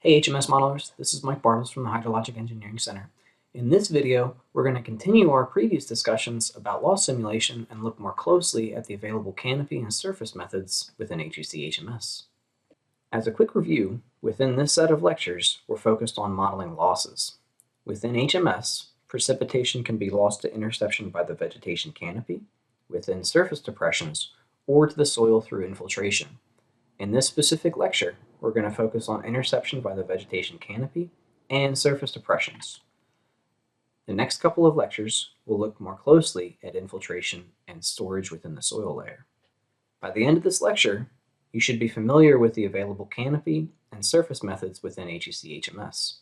Hey HMS modelers, this is Mike Bartles from the Hydrologic Engineering Center. In this video, we're going to continue our previous discussions about loss simulation and look more closely at the available canopy and surface methods within HEC-HMS. As a quick review, within this set of lectures, we're focused on modeling losses. Within HMS, precipitation can be lost to interception by the vegetation canopy, within surface depressions, or to the soil through infiltration. In this specific lecture, we're going to focus on interception by the vegetation canopy and surface depressions. The next couple of lectures will look more closely at infiltration and storage within the soil layer. By the end of this lecture, you should be familiar with the available canopy and surface methods within HEC-HMS.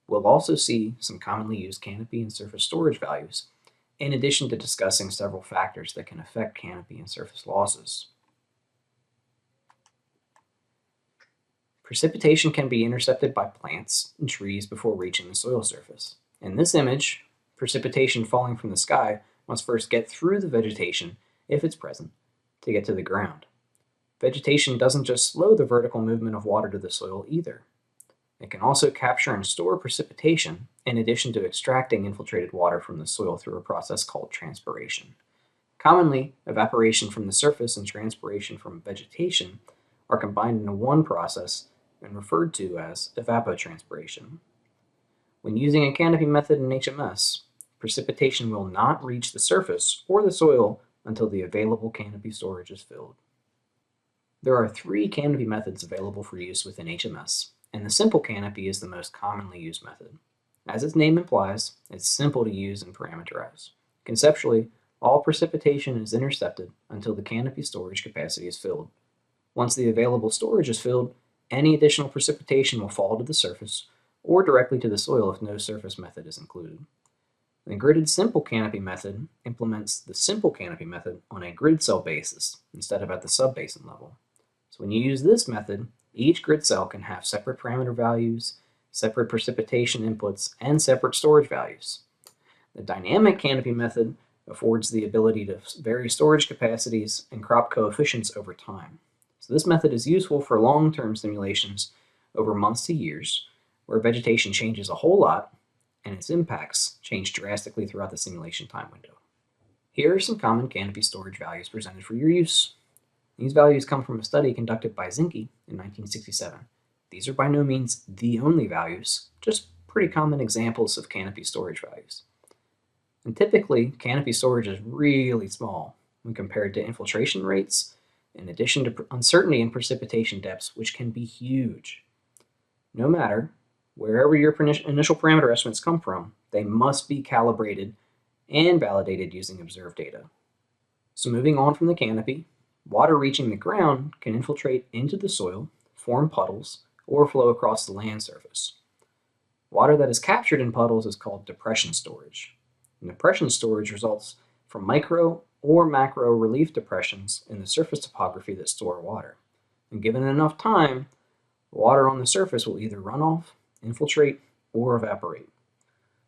We'll also see some commonly used canopy and surface storage values, in addition to discussing several factors that can affect canopy and surface losses. Precipitation can be intercepted by plants and trees before reaching the soil surface. In this image, precipitation falling from the sky must first get through the vegetation, if it's present, to get to the ground. Vegetation doesn't just slow the vertical movement of water to the soil either. It can also capture and store precipitation in addition to extracting infiltrated water from the soil through a process called transpiration. Commonly, evaporation from the surface and transpiration from vegetation are combined into one process and referred to as evapotranspiration. When using a canopy method in HMS, precipitation will not reach the surface or the soil until the available canopy storage is filled. There are three canopy methods available for use within HMS, and the simple canopy is the most commonly used method. As its name implies, it's simple to use and parameterize. Conceptually, all precipitation is intercepted until the canopy storage capacity is filled. Once the available storage is filled, any additional precipitation will fall to the surface or directly to the soil if no surface method is included. The gridded simple canopy method implements the simple canopy method on a grid cell basis instead of at the subbasin level. So when you use this method, each grid cell can have separate parameter values, separate precipitation inputs, and separate storage values. The dynamic canopy method affords the ability to vary storage capacities and crop coefficients over time. So this method is useful for long-term simulations over months to years, where vegetation changes a whole lot and its impacts change drastically throughout the simulation time window. Here are some common canopy storage values presented for your use. These values come from a study conducted by Zinke in 1967. These are by no means the only values, just pretty common examples of canopy storage values. And typically, canopy storage is really small when compared to infiltration rates, in addition to uncertainty in precipitation depths, which can be huge. No matter wherever your initial parameter estimates come from, they must be calibrated and validated using observed data. So moving on from the canopy, water reaching the ground can infiltrate into the soil, form puddles, or flow across the land surface. Water that is captured in puddles is called depression storage. And depression storage results from micro or macro relief depressions in the surface topography that store water. And given enough time, water on the surface will either run off, infiltrate, or evaporate.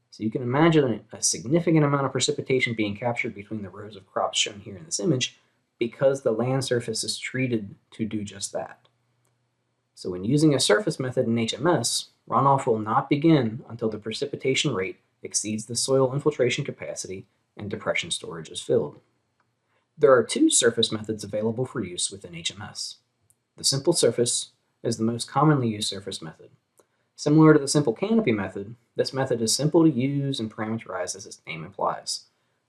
So you can imagine a significant amount of precipitation being captured between the rows of crops shown here in this image because the land surface is treated to do just that. So when using a surface method in HMS, runoff will not begin until the precipitation rate exceeds the soil infiltration capacity and depression storage is filled. There are two surface methods available for use within HMS. The simple surface is the most commonly used surface method. Similar to the simple canopy method, this method is simple to use and parameterize as its name implies.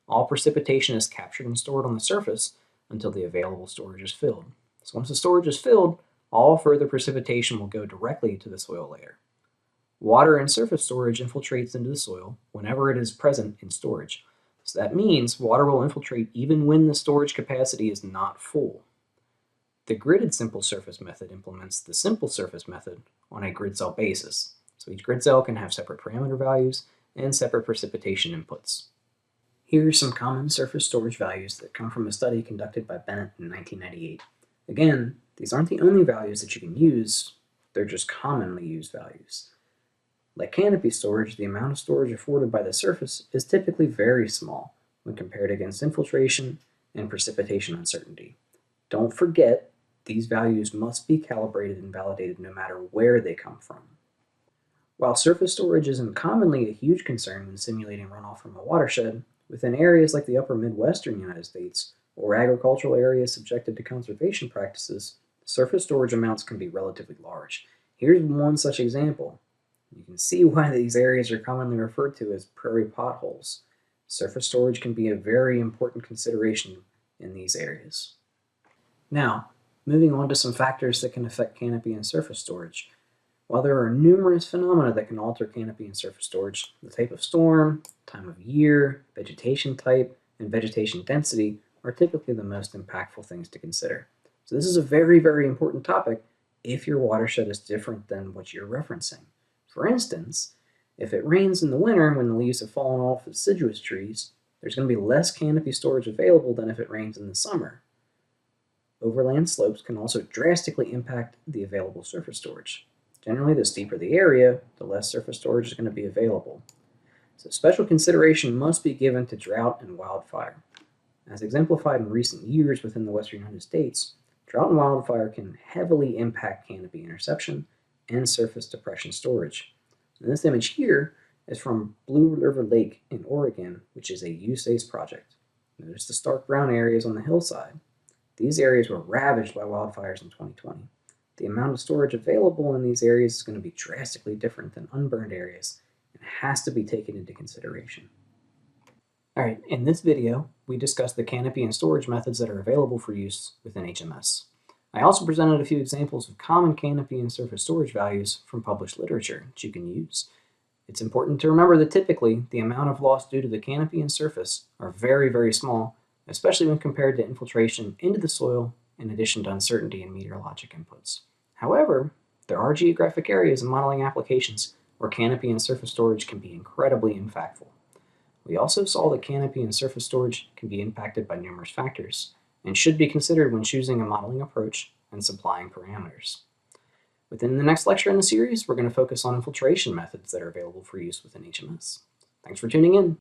All precipitation is captured and stored on the surface until the available storage is filled. So once the storage is filled, all further precipitation will go directly to the soil layer. Water in surface storage infiltrates into the soil whenever it is present in storage. So that means water will infiltrate even when the storage capacity is not full. The gridded simple surface method implements the simple surface method on a grid cell basis. So each grid cell can have separate parameter values and separate precipitation inputs. Here are some common surface storage values that come from a study conducted by Bennett in 1998. Again, these aren't the only values that you can use, they're just commonly used values. Like canopy storage, the amount of storage afforded by the surface is typically very small when compared against infiltration and precipitation uncertainty. Don't forget, these values must be calibrated and validated no matter where they come from. While surface storage isn't commonly a huge concern when simulating runoff from a watershed, within areas like the upper Midwestern United States or agricultural areas subjected to conservation practices, surface storage amounts can be relatively large. Here's one such example. You can see why these areas are commonly referred to as prairie potholes. Surface storage can be a very important consideration in these areas. Now, moving on to some factors that can affect canopy and surface storage. While there are numerous phenomena that can alter canopy and surface storage, the type of storm, time of year, vegetation type, and vegetation density are typically the most impactful things to consider. So this is a very, very important topic if your watershed is different than what you're referencing. For instance, if it rains in the winter when the leaves have fallen off deciduous trees, there's going to be less canopy storage available than if it rains in the summer. Overland slopes can also drastically impact the available surface storage. Generally, the steeper the area, the less surface storage is going to be available. So special consideration must be given to drought and wildfire. As exemplified in recent years within the Western United States, drought and wildfire can heavily impact canopy interception and surface depression storage. And this image here is from Blue River Lake in Oregon, which is a USAID project. Notice the stark brown areas on the hillside. These areas were ravaged by wildfires in 2020. The amount of storage available in these areas is going to be drastically different than unburned areas and has to be taken into consideration. All right, in this video, we discussed the canopy and storage methods that are available for use within HMS. I also presented a few examples of common canopy and surface storage values from published literature that you can use. It's important to remember that typically the amount of loss due to the canopy and surface are very, very small, especially when compared to infiltration into the soil in addition to uncertainty in meteorologic inputs. However, there are geographic areas and modeling applications where canopy and surface storage can be incredibly impactful. We also saw that canopy and surface storage can be impacted by numerous factors and should be considered when choosing a modeling approach and supplying parameters. Within the next lecture in the series, we're going to focus on infiltration methods that are available for use within HMS. Thanks for tuning in.